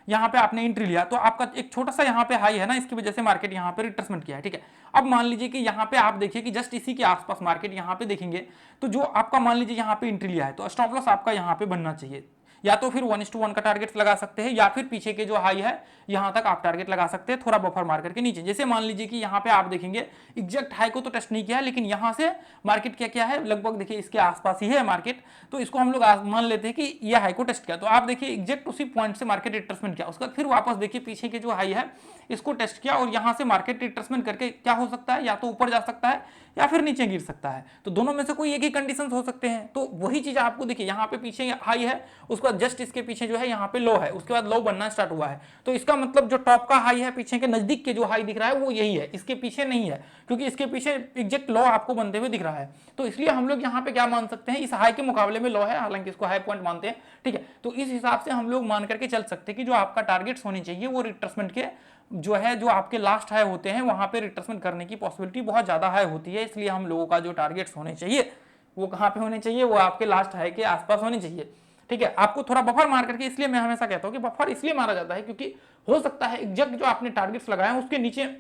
यहां पे आपने एंट्री लिया, तो आपका एक छोटा सा यहां पे हाई है ना, इसकी वजह से मार्केट यहां पे रिट्रेसमेंट किया है, ठीक है। अब मान लीजिए कि यहां पे आप देखिए कि जस्ट इसी के आसपास मार्केट यहां पे देखेंगे, तो जो आपका मान लीजिए यहां पे एंट्री लिया है, तो स्टॉप लॉस आपका यहां पे बनना चाहिए, या तो फिर 1:1 का टारगेट लगा सकते हैं, या फिर पीछे के जो हाई है यहां तक आप टारगेट लगा सकते हैं, थोड़ा बफर मार करके नीचे। जैसे मान लीजिए कि यहां पे आप देखेंगे एग्जैक्ट हाई को तो टेस्ट नहीं किया, लेकिन यहां से मार्केट क्या क्या है, लगभग देखिए इसके आसपास ही है मार्केट, तो इसको हम लोग मान लेते हैं कि यह हाई को टेस्ट किया, तो आप देखिए एग्जैक्ट उसी पॉइंट से मार्केट रिट्रेसमेंट किया, उसके बाद फिर वापस देखिए पीछे के जो हाई है इसको टेस्ट किया, और यहां से मार्केट रिट्रेसमेंट करके क्या हो सकता है, या तो ऊपर जा सकता है या फिर नीचे गिर सकता है, तो दोनों में से कोई एक ही कंडीशंस हो सकते हैं। तो वही चीज आपको देखिए, यहाँ पे पीछे हाई है, उसके बाद जस्ट इसके पीछे जो है यहाँ पे लो है, उसके बाद लो बनना स्टार्ट हुआ है, तो इसका मतलब जो टॉप का हाई है पीछे के नजदीक के जो हाई दिख रहा है वो यही है, इसके पीछे नहीं है, क्योंकि इसके पीछे एग्जैक्ट लो आपको बनते हुए दिख रहा है। तो इसलिए हम लोग यहाँ पे क्या मान सकते हैं, इस हाई के मुकाबले में लो है, हालांकि इसको हाई पॉइंट मानते हैं, ठीक है। तो इस हिसाब से हम लोग मान करके चल सकते हैं कि जो आपका टारगेट्स होने चाहिए वो रिट्रेसमेंट के जो है, जो आपके लास्ट हाई होते हैं वहां पे रिट्रेसमेंट करने की पॉसिबिलिटी बहुत ज्यादा हाई होती है। इसलिए हम लोगों का जो टारगेट्स होने चाहिए वो कहां पे होने चाहिए, वो आपके लास्ट हाई के आसपास होने चाहिए, ठीक है। आपको थोड़ा बफर मार करके, इसलिए मैं हमेशा कहता हूं कि बफर इसलिए मारा जाता है क्योंकि हो सकता है एग्जैक्ट जो आपने टारगेट्स लगाए हैं उसके नीचे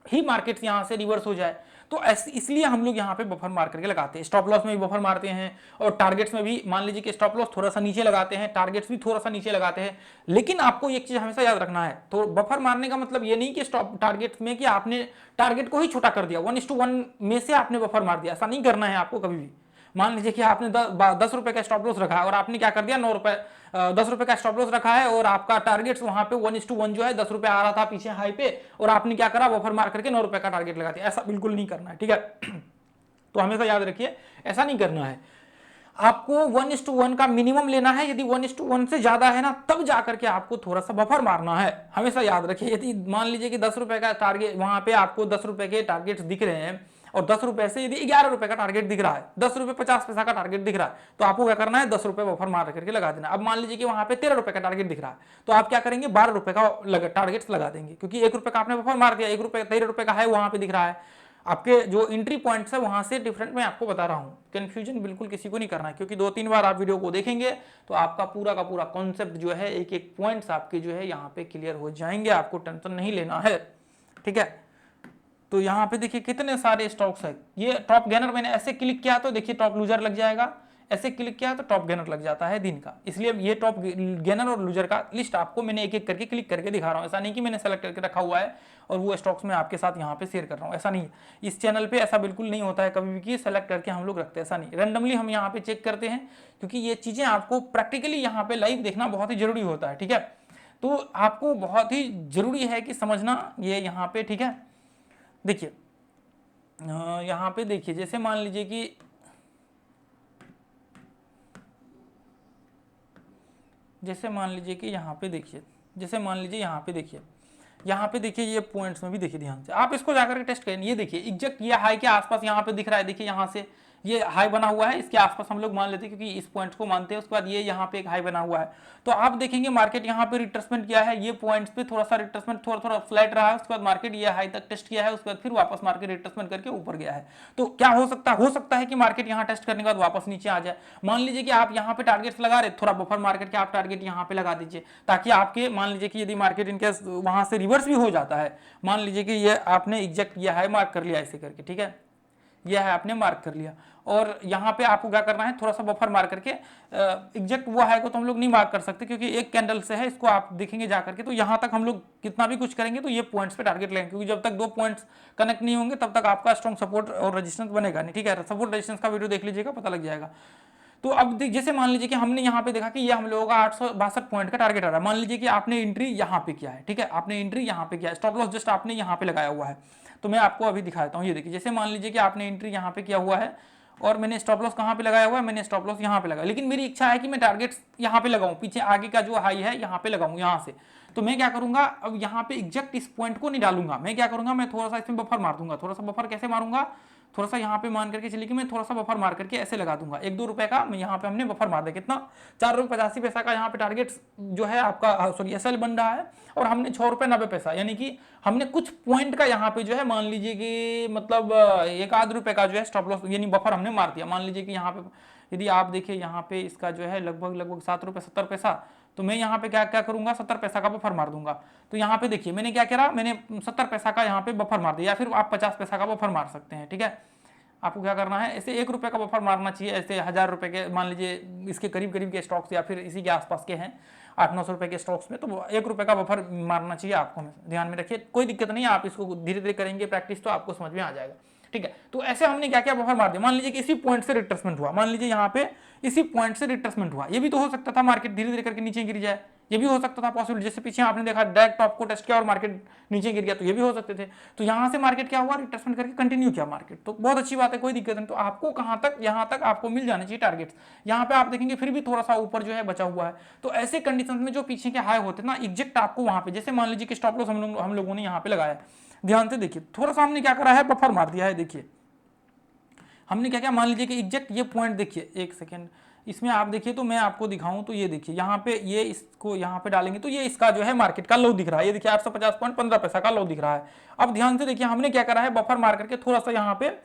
ही मार्केट यहां से रिवर्स हो जाए, तो इसलिए हम लोग यहाँ पे बफर मार करके लगाते हैं। स्टॉप लॉस में भी बफर मारते हैं, और टारगेट्स में भी मान लीजिए कि स्टॉप लॉस थोड़ा सा नीचे लगाते हैं, टारगेट्स भी थोड़ा सा नीचे लगाते हैं। लेकिन आपको एक चीज हमेशा याद रखना है, तो बफर मारने का मतलब ये नहीं कि स्टॉप टारगेट्स में कि आपने टारगेट को ही छोटा कर दिया, 1:1 में से आपने बफर मार दिया, ऐसा नहीं करना है आपको कभी भी। मान लीजिए कि आपने 10 रुपए का स्टॉप लॉस रखा है और आपने क्या कर दिया, 9 रुपए 10 रुपए का स्टॉप लॉस रखा है, और आपका टारगेट्स वहां पे 1:1 जो है 10 रुपए आ रहा था पीछे हाई पे, और आपने क्या करा, बफर मार करके 9 रुपए का टारगेट लगा दिया। ऐसा बिल्कुल नहीं करना है, ठीक है। तो हमेशा याद रखिए ऐसा नहीं करना है, आपको 1:1 का मिनिमम लेना है। यदि 1:1 से ज्यादा है ना, तब जाकर के आपको थोड़ा सा बफर मारना है, हमेशा याद रखिए। यदि मान लीजिए कि 10 रुपए का टारगेट, वहां पे आपको 10 रुपए के टारगेट्स दिख रहे हैं, और 10 रुपए से यदि 11 रुपए का टारगेट दिख रहा है, 10 रुपए 50 पैसा का टारगेट दिख रहा है, तो आपको क्या करना है, 10 रुपए बफर मार करके लगा देना। अब मान लीजिए कि वहां पे 13 रुपए का टारगेट दिख रहा है, तो आप क्या करेंगे, 12 रुपए का टारगेट लगा देंगे, क्योंकि 1 रुपए का आपने बफर मार दिया, 1 रुपए 13 रुपए का है वहां पे दिख रहा है। आपके जो एंट्री पॉइंट्स है वहां से डिफरेंट मैं आपको बता रहा हूं, कंफ्यूजन बिल्कुल किसी को नहीं करना है, क्योंकि 2-3 बार आप वीडियो को देखेंगे तो आपका पूरा का पूरा कॉन्सेप्ट जो है, एक एक पॉइंट्स आपके जो है यहाँ पे क्लियर हो जाएंगे, आपको टेंशन नहीं लेना है, ठीक है। तो यहाँ पे देखिए कितने सारे स्टॉक्स है, ये टॉप गेनर मैंने ऐसे क्लिक किया तो देखिए टॉप लूजर लग जाएगा, ऐसे क्लिक किया तो टॉप गेनर लग जाता है दिन का। इसलिए ये टॉप गेनर और लूजर का लिस्ट आपको मैंने एक एक करके क्लिक करके दिखा रहा हूँ, ऐसा नहीं कि मैंने सेलेक्ट करके रखा हुआ है और वो स्टॉक्स में आपके साथ यहाँ पे शेयर कर रहा हूँ, ऐसा नहीं है। इस चैनल पे ऐसा बिल्कुल नहीं होता है कभी भी कि सेलेक्ट करके हम लोग रखते हैं, ऐसा नहीं, रैंडमली हम यहाँ पे चेक करते हैं, क्योंकि ये चीजें आपको प्रैक्टिकली यहाँ पे लाइव देखना बहुत ही जरूरी होता है, ठीक है। तो आपको बहुत ही जरूरी है कि समझना ये यहाँ पे, ठीक है। देखिए यहाँ पे देखिए, जैसे मान लीजिए कि यहाँ पे देखिए, जैसे मान लीजिए यहाँ पे देखिए ये पॉइंट्स में भी देखिए ध्यान से, आप इसको जाकर के टेस्ट करें। ये देखिए एग्जैक्ट ये हाई के आसपास यहाँ पे दिख रहा है, देखिए यहाँ से ये हाई बना हुआ है, इसके आसपास हम लोग मान लेते हैं क्योंकि इस पॉइंट्स को मानते हैं। उसके बाद ये यहाँ पे एक हाई बना हुआ है, तो आप देखेंगे मार्केट यहाँ पे रिट्रेसमेंट किया है, ये पॉइंट्स पे थोड़ा सा रिट्रेसमेंट थोड़ा फ्लैट रहा है, उसके बाद मार्केट ये हाई तक टेस्ट किया है, उसके बाद फिर वापस मार्केट रिट्रेसमेंट करके ऊपर गया है। तो क्या हो सकता है कि मार्केट यहाँ टेस्ट करने के बाद वापस नीचे आ जाए। मान लीजिए कि आप यहाँ पे टारगेट्स लगा रहे, थोड़ा बफर मार्केट के आप टारगेट यहाँ पे लगा दीजिए, ताकि आपके मान लीजिए कि यदि मार्केट इनकेस वहां से रिवर्स भी हो जाता है, मान लीजिए कि ये आपने एग्जैक्ट ये हाई मार्क कर लिया ऐसे करके, ठीक है, यह है आपने मार्क कर लिया, और यहाँ पे आपको क्या करना है, थोड़ा सा बफर मार करके एग्जैक्ट वो हाई को तो हम लोग नहीं मार्क कर सकते क्योंकि एक कैंडल से है, इसको आप देखेंगे जाकर के, तो यहाँ तक हम लोग कितना भी कुछ करेंगे तो ये पॉइंट्स पे टारगेट लेंगे, क्योंकि जब तक 2 पॉइंट्स कनेक्ट नहीं होंगे तब तक आपका स्ट्रॉन्ग सपोर्ट और रेजिस्टेंस बनेगा नहीं, ठीक है। सपोर्ट रेजिस्टेंस का वीडियो देख लीजिएगा, पता लग जाएगा। तो अब जैसे मान लीजिए कि हमने यहाँ पे देखा कि ये हम लोगों का 862 पॉइंट का टारगेट आ रहा है। मान लीजिए कि आपने एंट्री यहाँ पे किया है, ठीक है, आपने एंट्री यहाँ पे किया है, स्टॉप लॉस जस्ट आपने यहाँ पे लगाया हुआ है, तो मैं आपको अभी दिखा देता हूँ। ये देखिए, जैसे मान लीजिए कि आपने एंट्री यहाँ पे किया हुआ है और मैंने स्टॉप लॉस कहाँ पे लगाया हुआ है, मैंने स्टॉप लॉस यहाँ पे लगाया, लेकिन मेरी इच्छा है कि मैं टारगेट्स यहाँ पे लगाऊं, पीछे आगे का जो हाई है यहाँ पे लगाऊं यहाँ से। तो मैं क्या करूंगा, अब यहाँ पे एग्जैक्ट इस पॉइंट को नहीं डालूंगा, मैं क्या करूंगा, मैं थोड़ा सा इसमें बफर मार दूंगा। थोड़ा सा बफर कैसे मारूंगा, थोड़ा सा यहाँ पे मान करके चलिए कि मैं थोड़ा सा बफर मार करके ऐसे लगा दूंगा, 1-2 रुपए का मैं यहाँ पे हमने बफर मार दिया, कितना 4 रुपये 85 पैसा का यहाँ पे टारगेट जो है आपका सॉरी एसएल बन रहा है, और हमने 6 रुपये 90 पैसा, यानी कि हमने कुछ पॉइंट का यहाँ पे जो है मान लीजिए कि मतलब 1-आध रुपए का जो है स्टॉप लॉस यानी बफर हमने मार दिया। मान लीजिए कि यहाँ पे यदि आप देखिए यहाँ पे इसका जो है लगभग 7 रुपये 70 पैसा, तो मैं यहाँ पे क्या क्या करूंगा 70 पैसा का बफर मार दूंगा। तो यहाँ पे देखिए मैंने क्या करा, मैंने 70 पैसा का यहाँ पे बफर मार दिया, या फिर आप 50 पैसा का बफर मार सकते हैं। ठीक है, आपको क्या करना है, ऐसे 1 रुपए का बफर मारना चाहिए। ऐसे 1000 रुपए के मान लीजिए इसके करीब करीब के स्टॉक्स या फिर इसी के आसपास के हैं 800-900 रुपए के स्टॉक्स में, तो 1 रुपए का बफर मारना चाहिए आपको, ध्यान में रखिए। कोई दिक्कत नहीं है, आप इसको धीरे धीरे करेंगे प्रैक्टिस तो आपको समझ में आ जाएगा। ठीक है, तो ऐसे हमने क्या क्या बफर मार दिया। मान लीजिए कि इसी पॉइंट से रिट्रेसमेंट हुआ, मान लीजिए यहाँ पे इसी पॉइंट से रिट्रेसमेंट हुआ, ये भी तो हो सकता था मार्केट धीरे धीरे करके नीचे गिर जाए, ये भी हो सकता था पॉसिबल। जैसे पीछे आपने देखा डायरेक्ट टॉप को टेस्ट किया और मार्केट नीचे गिर गया, तो ये भी हो सकते थे। तो यहाँ से मार्केट क्या हुआ, रिट्रेसमेंट करके कंटिन्यू किया मार्केट, तो बहुत अच्छी बात है, कोई दिक्कत नहीं। तो आपको कहाँ तक, यहाँ तक आपको मिल जाने चाहिए टारगेट्स। यहाँ पे आप देखेंगे फिर भी थोड़ा सा ऊपर जो है बचा हुआ है। तो ऐसे कंडीशन में जो पीछे के हाई होते ना, एग्जैक्ट आपको वहां पे, जैसे मान लीजिए कि स्टॉप लॉस हम लोगों ने यहाँ पे लगाया, ध्यान से देखिए, थोड़ा सा हमने क्या करा है, बफर मार दिया है। देखिए हमने क्या क्या, मान लीजिए कि एग्जैक्ट ये पॉइंट देखिए, एक सेकेंड इसमें आप देखिए, तो मैं आपको दिखाऊं तो ये देखिए यहाँ पे, ये इसको यहाँ पे डालेंगे तो ये इसका जो है मार्केट का लो दिख रहा है, ये देखिए 850.15 पैसा का लो दिख रहा है। अब ध्यान से देखिए हमने क्या करा है, बफर मार करके थोड़ा सा यहाँ पे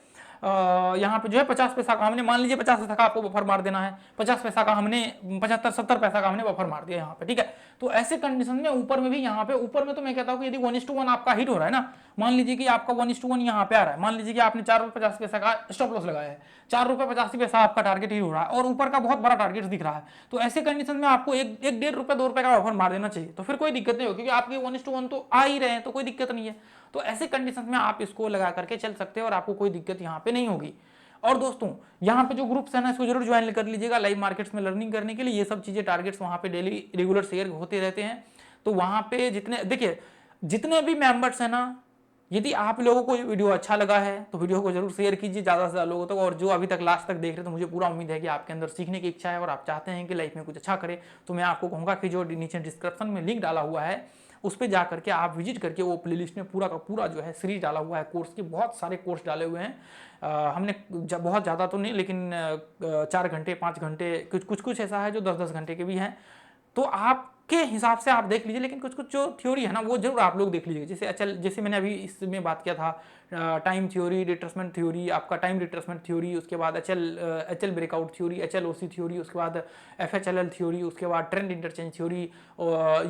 जो है 50 पैसा का हमने, मान लीजिए 50 पैसा का आपको बफर मार देना है, 50 पैसा का हमने 75-70 पैसा का हमने बफर मार दिया यहाँ पे। ठीक है, तो ऐसे कंडीशन में ऊपर में भी, यहाँ पे ऊपर में तो मैं कहता हूँ कि यदि 1:1 आपका हिट हो रहा है ना, मान लीजिए कि आपका 1:1 यहाँ पे आ रहा है, मान लीजिए कि आपने 4 रुपये 50 पैसा का स्टॉप लॉस लगाया है, 4 रुपये 85 पैसा आपका टारगेट हिट हो रहा है और ऊपर का बहुत बड़ा टारगेट दिख रहा है, तो ऐसे कंडीशन में आपको 1-1.5 रुपये 2 रुपये का बफर मार देना चाहिए, तो फिर कोई दिक्कत नहीं हो, क्योंकि आपके 1:1 तो आ ही रहे हैं, तो कोई दिक्कत नहीं है। तो ऐसे कंडीशन में आप इसको लगा करके चल सकते हैं और आपको कोई दिक्कत यहाँ पे नहीं होगी। और दोस्तों यहाँ पे जो ग्रुप्स है ना, इसको जरूर ज्वाइन कर लीजिएगा लाइव मार्केट्स में लर्निंग करने के लिए। ये सब चीजें टारगेट्स वहाँ पे डेली रेगुलर शेयर होते रहते हैं। तो वहाँ पे जितने देखिए जितने भी मेंबर्स हैं ना, यदि आप लोगों को वीडियो अच्छा लगा है तो वीडियो को जरूर शेयर कीजिए ज़्यादा से ज़्यादा लोगों तक। और जो अभी तक लास्ट तक देख रहे हैं, तो मुझे पूरा उम्मीद है कि आपके अंदर सीखने की इच्छा है और आप चाहते हैं कि लाइफ में कुछ अच्छा करें। तो मैं आपको कहूँगा कि जो नीचे डिस्क्रिप्शन में लिंक डाला हुआ है उस पर जा करके आप विजिट करके वो प्लेलिस्ट में पूरा का पूरा जो है सीरीज डाला हुआ है, कोर्स के बहुत सारे कोर्स डाले हुए हैं। हमने बहुत ज़्यादा तो नहीं, लेकिन 4 घंटे 5 घंटे कुछ ऐसा है जो 10-10 घंटे के भी हैं। तो आपके हिसाब से आप देख लीजिए, लेकिन कुछ जो थ्योरी है ना वो जरूर आप लोग देख लीजिए। जैसे मैंने अभी इसमें बात किया था, टाइम थ्योरी, रिट्रेसमेंट थ्योरी, आपका टाइम रिट्रेसमेंट थ्योरी, उसके बाद एचएल ब्रेकआउट थ्योरी, एचएलओसी थ्योरी, उसके बाद एफएचएलएल थ्योरी, उसके बाद ट्रेंड इंटरचेंज थ्योरी।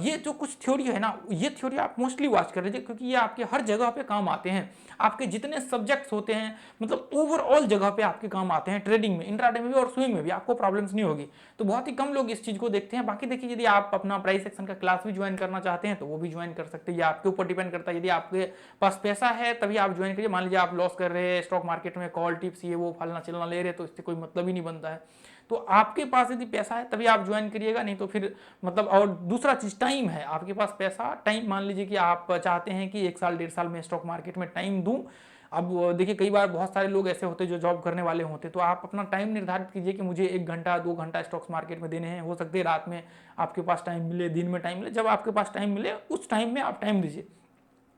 ये जो कुछ थ्योरी है ना, ये थ्योरी आप मोस्टली वॉच कर लीजिए, क्योंकि ये आपके हर जगह पे काम आते हैं। आपके जितने सब्जेक्ट्स होते हैं, मतलब ओवरऑल जगह पे आपके काम आते हैं, ट्रेडिंग में, इंट्राडे में भी और स्विंग में भी आपको प्रॉब्लम्स नहीं होगी। तो बहुत ही कम लोग इस चीज को देखते हैं। बाकी देखिए, यदि आप अपना प्राइस एक्शन का क्लास भी ज्वाइन करना चाहते हैं तो वो भी ज्वाइन कर सकते हैं, ये आपके ऊपर डिपेंड करता है। यदि आपके पास पैसा है तभी आप ज्वाइन करिए। मान लीजिए आप लॉस कर रहे हैं स्टॉक मार्केट में, कॉल टिप्स ये वो फलना चलना ले रहे हैं, तो इससे कोई मतलब ही नहीं बनता है। तो आपके पास यदि पैसा है तभी आप ज्वाइन करिएगा, नहीं तो फिर मतलब। और दूसरा चीज टाइम है, आपके पास पैसा, टाइम, मान लीजिए कि आप चाहते हैं कि 1 साल 1.5 साल में स्टॉक मार्केट में टाइम दूं। अब देखिए कई बार बहुत सारे लोग ऐसे होते हैं जो जॉब करने वाले होते हैं, तो आप अपना टाइम निर्धारित कीजिए कि मुझे 1 घंटा 2 घंटा स्टॉक्स मार्केट में देने हैं। हो सकते हैं रात में आपके पास टाइम मिले, दिन में टाइम मिले, जब आपके पास टाइम मिले उस टाइम में आप टाइम दीजिए।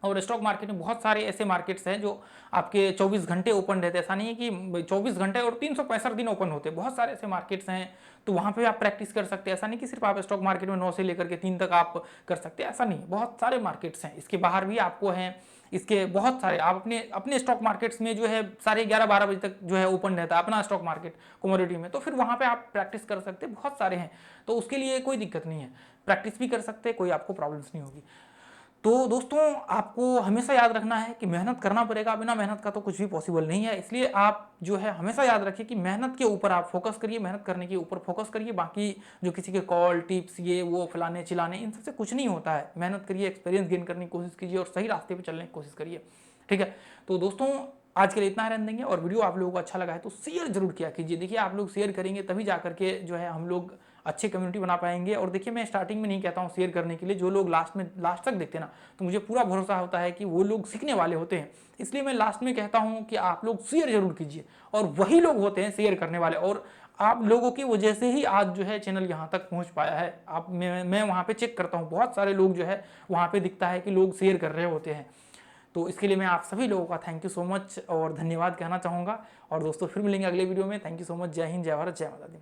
और स्टॉक मार्केट में बहुत सारे ऐसे मार्केट्स हैं जो आपके 24 घंटे ओपन रहते हैं। ऐसा नहीं है कि 24 घंटे और 365 दिन ओपन होते हैं, बहुत सारे ऐसे मार्केट्स हैं, तो वहाँ पे आप प्रैक्टिस कर सकते हैं। ऐसा नहीं कि सिर्फ आप स्टॉक मार्केट में 9 से लेकर के 3 तक आप कर सकते हैं, ऐसा नहीं, बहुत सारे मार्केट्स हैं। इसके बाहर भी आपको हैं, इसके बहुत सारे। आप अपने स्टॉक मार्केट्स में जो है 11:30-12 बजे तक जो है ओपन रहता है अपना स्टॉक मार्केट कमोडिटी में, तो फिर वहाँ पे आप प्रैक्टिस कर सकते हैं, बहुत सारे हैं। तो उसके लिए कोई दिक्कत नहीं है, प्रैक्टिस भी कर सकते हैं, कोई आपको प्रॉब्लम्स नहीं होगी। तो दोस्तों आपको हमेशा याद रखना है कि मेहनत करना पड़ेगा, बिना मेहनत का तो कुछ भी पॉसिबल नहीं है। इसलिए आप जो है हमेशा याद रखिए कि मेहनत के ऊपर आप फोकस करिए, मेहनत करने के ऊपर फोकस करिए। बाकी जो किसी के कॉल टिप्स ये वो फलाने चिलाने, इन सबसे कुछ नहीं होता है। मेहनत करिए, एक्सपीरियंस गेन करने की कोशिश कीजिए और सही रास्ते पर चलने की कोशिश करिए, ठीक है। तो दोस्तों आज के लिए इतना रहने देंगे, और वीडियो आप लोगों को अच्छा लगा है तो शेयर जरूर किया कीजिए। देखिए आप लोग शेयर करेंगे तभी जा करके जो है हम लोग अच्छी कम्युनिटी बना पाएंगे। और देखिए मैं स्टार्टिंग में नहीं कहता हूँ शेयर करने के लिए, जो लोग लास्ट तक देखते हैं ना, तो मुझे पूरा भरोसा होता है कि वो लोग सीखने वाले होते हैं, इसलिए मैं लास्ट में कहता हूँ कि आप लोग शेयर जरूर कीजिए। और वही लोग होते हैं शेयर करने वाले, और आप लोगों की वजह से ही आज जो है चैनल यहाँ तक पहुँच पाया है। आप मैं वहाँ पे चेक करता हूँ, बहुत सारे लोग जो है वहाँ पे दिखता है कि लोग शेयर कर रहे होते हैं। तो इसके लिए मैं आप सभी लोगों का थैंक यू सो मच और धन्यवाद कहना चाहूँगा। और दोस्तों फिर मिलेंगे अगले वीडियो में। Thank you so much. जय हिंद, जय भारत, जय माता दी।